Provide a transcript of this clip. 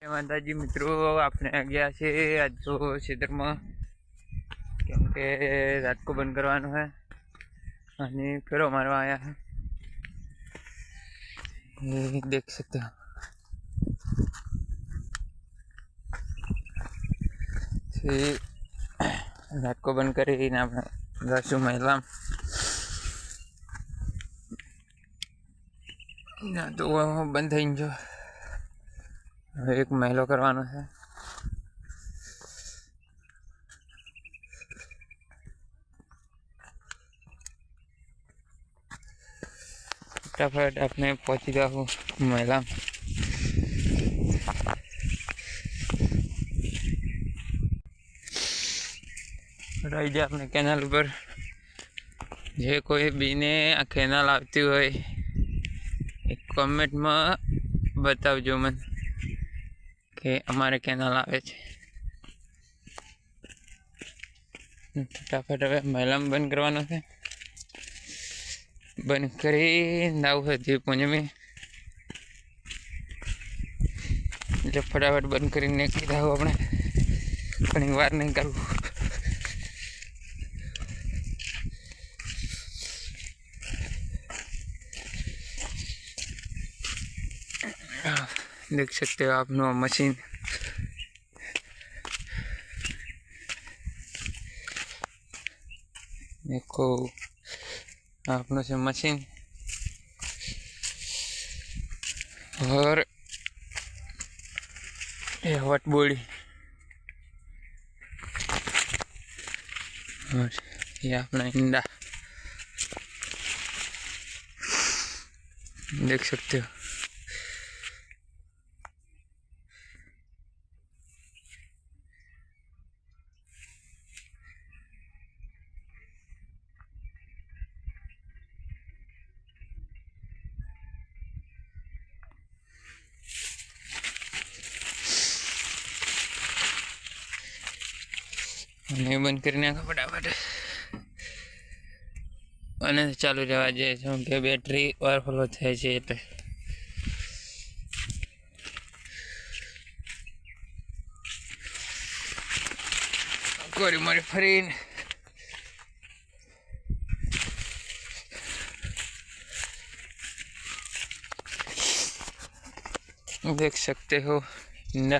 માતાજી મિત્રો, આપણે આ ગયા છે આજ તો ખેતરમાં, કેમ કે રાત को બંધ કરવાનું है અને ફેરો મારવા आया है। ये देख सकते हो रात को બંધ કરીને આપણે જઈશું મહિલા ના તો બંધ થઈ ગયો। હવે એક મહિલો કરવાનો છે। फटाफट अपने पहुंची जाओ महिला रही जाए अपने केनाल पर। जे कोई बीने आ केनाल आती हो एक कमेंट में बतावजो मन के अमारे केनाल आवे छे। फटाफट हवे महिला में बंद करवानो छे। बंद करी नाव है पुण्य में जब फटाफट बंद कर निकली जाओ अपने घनी वार नहीं करूँ। देख सकते हो आप नो मशीन देखो आपनो से मशीन और ये हॉट बॉडी और ये अपना इंडा देख सकते हो। बंद करने का फटाफट અને ચાલુ રહેવા જોઈએ છે કે બેટરી ઓવરફ્લો થાય છે એટલે કોરી મારી ફરીને देख सकते हो ना।